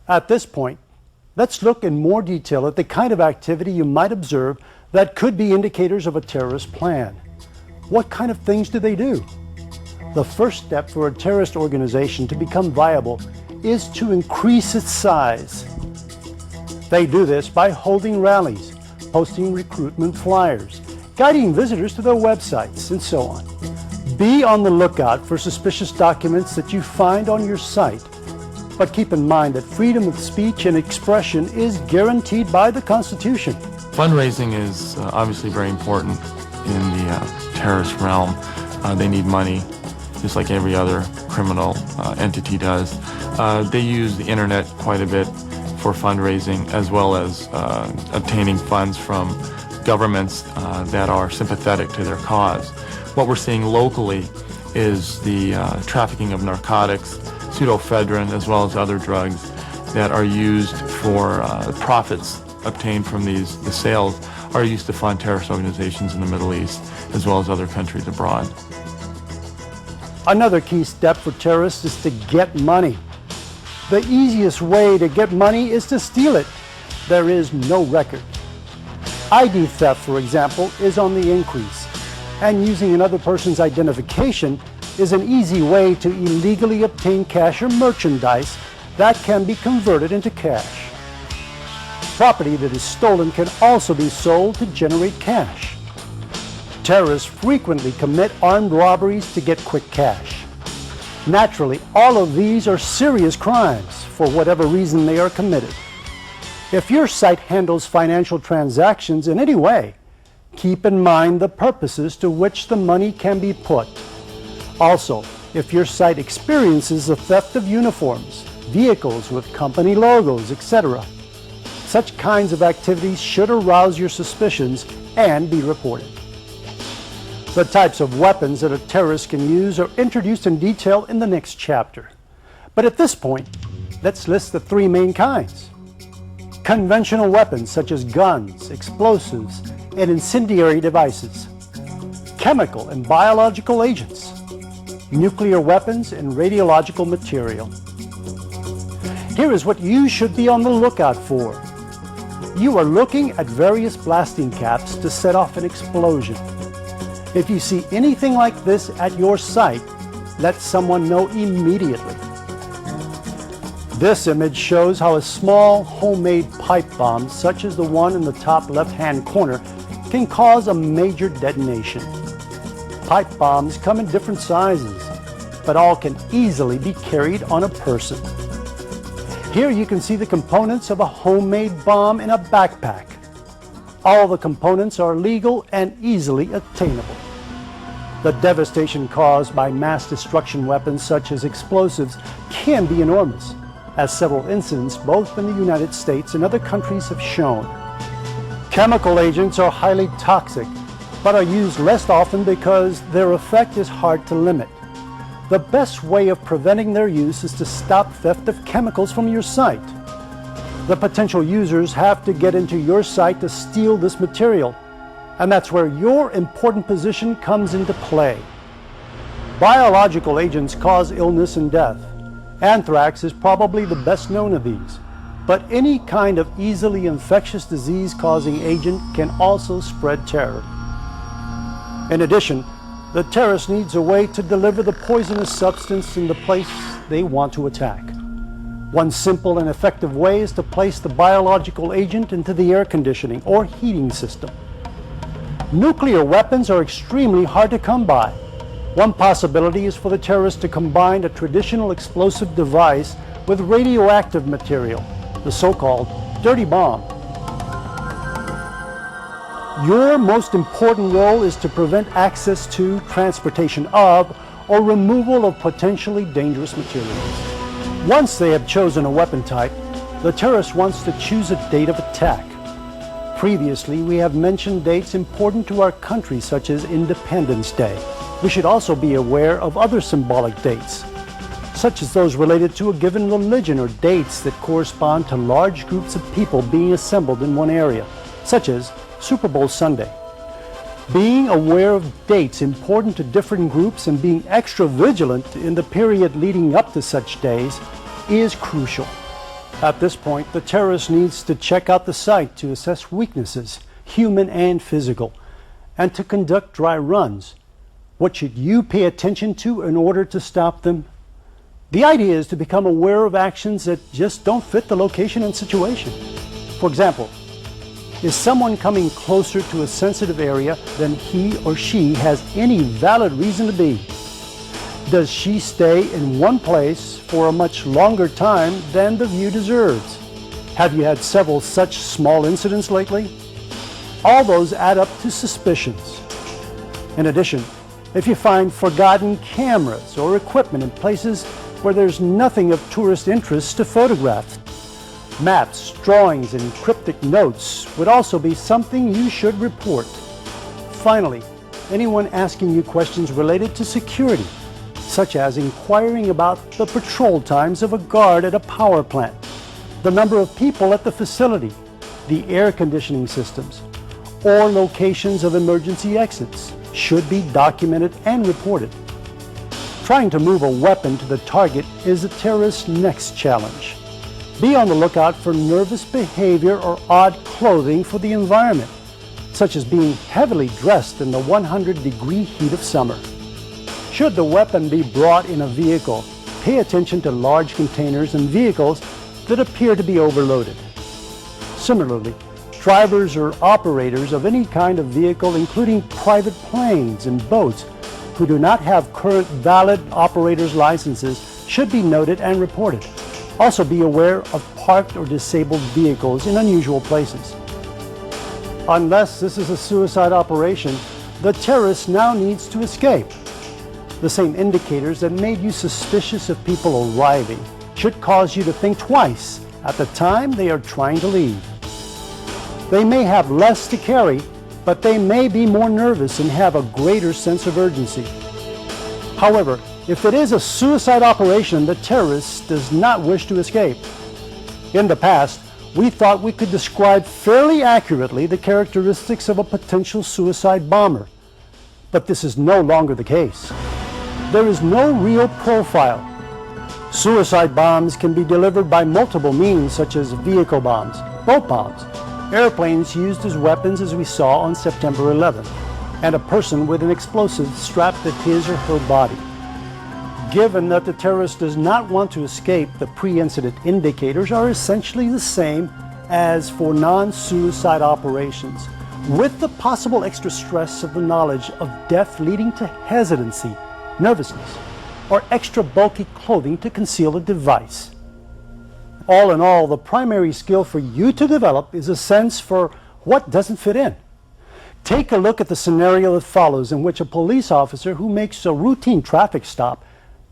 At this point, let's look in more detail at the kind of activity you might observe that could be indicators of a terrorist plan. What kind of things do they do? The first step for a terrorist organization to become viable is to increase its size. They do this by holding rallies, posting recruitment flyers, guiding visitors to their websites, and so on. Be on the lookout for suspicious documents that you find on your site. But keep in mind that freedom of speech and expression is guaranteed by the Constitution. Fundraising is obviously very important in the terrorist realm. They need money, just like every other criminal entity does. They use the internet quite a bit for fundraising, as well as obtaining funds from governments that are sympathetic to their cause. What we're seeing locally is the trafficking of narcotics, pseudoephedrine, as well as other drugs that are used for profits obtained from the sales are used to fund terrorist organizations in the Middle East, as well as other countries abroad. Another key step for terrorists is to get money. The easiest way to get money is to steal it. There is no record. ID theft, for example, is on the increase, and using another person's identification is an easy way to illegally obtain cash or merchandise that can be converted into cash. Property that is stolen can also be sold to generate cash. Terrorists frequently commit armed robberies to get quick cash. Naturally, all of these are serious crimes for whatever reason they are committed. If your site handles financial transactions in any way, keep in mind the purposes to which the money can be put. Also, if your site experiences the theft of uniforms, vehicles with company logos, etc., such kinds of activities should arouse your suspicions and be reported. The types of weapons that a terrorist can use are introduced in detail in the next chapter. But at this point, let's list the three main kinds. Conventional weapons such as guns, explosives, and incendiary devices. Chemical and biological agents. Nuclear weapons and radiological material. Here is what you should be on the lookout for. You are looking at various blasting caps to set off an explosion. If you see anything like this at your site, let someone know immediately. This image shows how a small homemade pipe bomb, such as the one in the top left-hand corner, can cause a major detonation. Pipe bombs come in different sizes, but all can easily be carried on a person. Here you can see the components of a homemade bomb in a backpack. All the components are legal and easily attainable. The devastation caused by mass destruction weapons such as explosives can be enormous, as several incidents both in the United States and other countries have shown. Chemical agents are highly toxic, but are used less often because their effect is hard to limit. The best way of preventing their use is to stop theft of chemicals from your site. The potential users have to get into your site to steal this material, and that's where your important position comes into play. Biological agents cause illness and death. Anthrax is probably the best known of these, but any kind of easily infectious disease-causing agent can also spread terror. In addition, the terrorist needs a way to deliver the poisonous substance in the place they want to attack. One simple and effective way is to place the biological agent into the air conditioning or heating system. Nuclear weapons are extremely hard to come by. One possibility is for the terrorist to combine a traditional explosive device with radioactive material, the so-called dirty bomb. Your most important role is to prevent access to, transportation of, or removal of potentially dangerous materials. Once they have chosen a weapon type, the terrorist wants to choose a date of attack. Previously, we have mentioned dates important to our country, such as Independence Day. We should also be aware of other symbolic dates, such as those related to a given religion or dates that correspond to large groups of people being assembled in one area, such as Super Bowl Sunday. Being aware of dates important to different groups and being extra vigilant in the period leading up to such days is crucial. At this point, the terrorist needs to check out the site to assess weaknesses, human and physical, and to conduct dry runs. What should you pay attention to in order to stop them? The idea is to become aware of actions that just don't fit the location and situation. For example, is someone coming closer to a sensitive area than he or she has any valid reason to be? Does she stay in one place for a much longer time than the view deserves? Have you had several such small incidents lately? All those add up to suspicions. In addition, if you find forgotten cameras or equipment in places where there's nothing of tourist interest to photograph, maps, drawings, and cryptic notes would also be something you should report. Finally, anyone asking you questions related to security, such as inquiring about the patrol times of a guard at a power plant, the number of people at the facility, the air conditioning systems, or locations of emergency exits, should be documented and reported. Trying to move a weapon to the target is the terrorist's next challenge. Be on the lookout for nervous behavior or odd clothing for the environment, such as being heavily dressed in the 100-degree heat of summer. Should the weapon be brought in a vehicle, pay attention to large containers and vehicles that appear to be overloaded. Similarly, drivers or operators of any kind of vehicle, including private planes and boats, who do not have current valid operator's licenses should be noted and reported. Also be aware of parked or disabled vehicles in unusual places. Unless this is a suicide operation, the terrorist now needs to escape. The same indicators that made you suspicious of people arriving should cause you to think twice at the time they are trying to leave. They may have less to carry, but they may be more nervous and have a greater sense of urgency. However, if it is a suicide operation, the terrorist does not wish to escape. In the past, we thought we could describe fairly accurately the characteristics of a potential suicide bomber, but this is no longer the case. There is no real profile. Suicide bombs can be delivered by multiple means, such as vehicle bombs, boat bombs, airplanes used as weapons as we saw on September 11th, and a person with an explosive strapped to his or her body. Given that the terrorist does not want to escape, the pre-incident indicators are essentially the same as for non-suicide operations, with the possible extra stress of the knowledge of death leading to hesitancy, nervousness, or extra bulky clothing to conceal a device. All in all, the primary skill for you to develop is a sense for what doesn't fit in. Take a look at the scenario that follows, in which a police officer who makes a routine traffic stop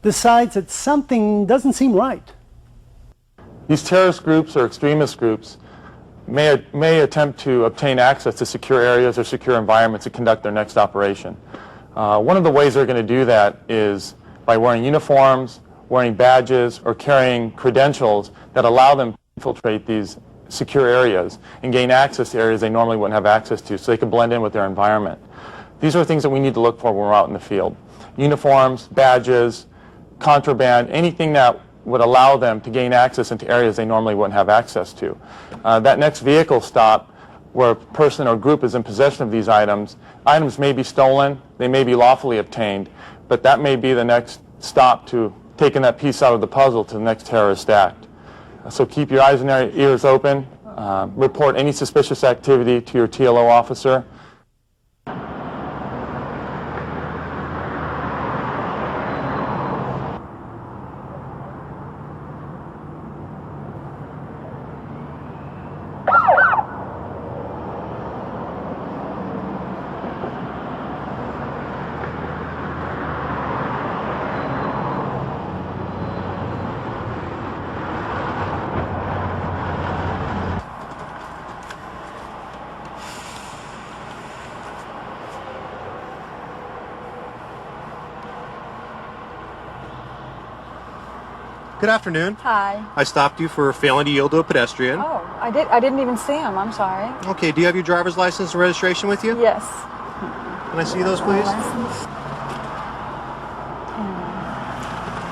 decides that something doesn't seem right. These terrorist groups or extremist groups may attempt to obtain access to secure areas or secure environments to conduct their next operation. One of the ways they're going to do that is by wearing uniforms, wearing badges, or carrying credentials that allow them to infiltrate these secure areas and gain access to areas they normally wouldn't have access to, so they can blend in with their environment. These are things that we need to look for when we're out in the field. Uniforms, badges, contraband, anything that would allow them to gain access into areas they normally wouldn't have access to. That next vehicle stop, where a person or group is in possession of these items may be stolen, they may be lawfully obtained, but that may be the next stop to taking that piece out of the puzzle to the next terrorist act. So keep your eyes and ears open, report any suspicious activity to your TLO officer. Good afternoon. Hi. I stopped you for failing to yield to a pedestrian. Oh, I didn't even see him. I'm sorry. Okay, do you have your driver's license and registration with you? Yes. Can I see those, please?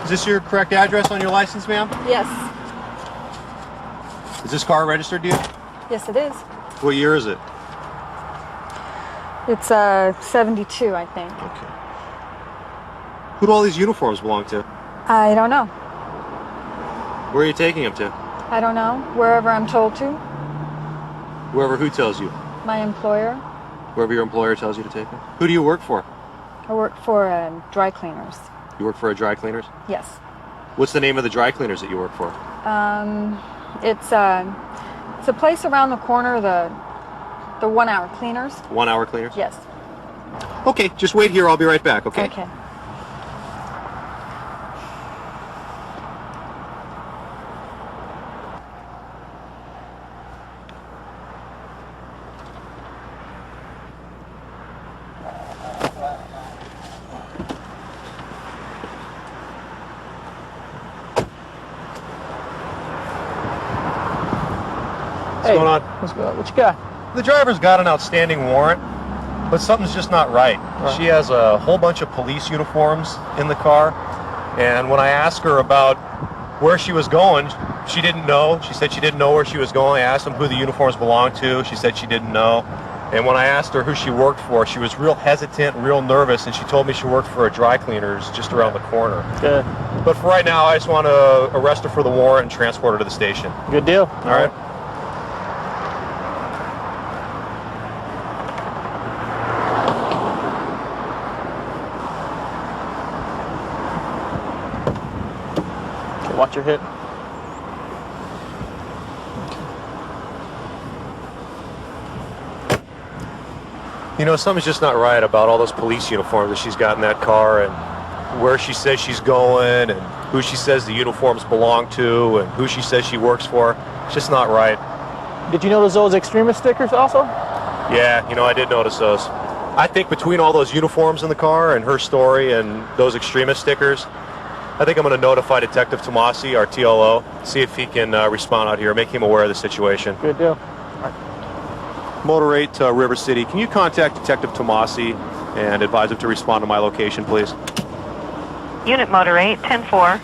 Is this your correct address on your license, ma'am? Yes. Is this car registered to you? Yes, it is. What year is it? It's 72, I think. Okay. Who do all these uniforms belong to? I don't know. Where are you taking them to? I don't know. Wherever I'm told to. Wherever who tells you? My employer. Wherever your employer tells you to take them? Who do you work for? I work for dry cleaners. You work for a dry cleaners? Yes. What's the name of the dry cleaners that you work for? It's a place around the corner, the 1 hour cleaners. 1 hour cleaners? Yes. Okay, just wait here. I'll be right back, okay? Okay. What's going on? What's good? What you got? The driver's got an outstanding warrant, but something's just not right. She has a whole bunch of police uniforms in the car, and when I asked her about where she was going, she didn't know. She said she didn't know where she was going. I asked them who the uniforms belonged to. She said she didn't know. And when I asked her who she worked for, she was real hesitant, real nervous, and she told me she worked for a dry cleaners just around the corner. Good. But for right now, I just want to arrest her for the warrant and transport her to the station. Good deal. All right? Okay, watch your hip. You know, something's just not right about all those police uniforms that she's got in that car, and where she says she's going, and who she says the uniforms belong to, and who she says she works for. It's just not right. Did you notice those extremist stickers also? Yeah, you know, I did notice those. I think between all those uniforms in the car and her story and those extremist stickers, I think I'm going to notify Detective Tomasi, our TLO, see if he can respond out here, make him aware of the situation. Good deal. Motor 8 to River City. Can you contact Detective Tomasi and advise him to respond to my location, please? Unit Motor 8, 10-4.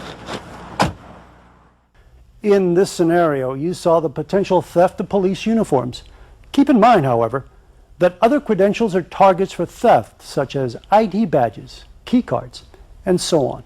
In this scenario, you saw the potential theft of police uniforms. Keep in mind, however, that other credentials are targets for theft, such as ID badges, key cards, and so on.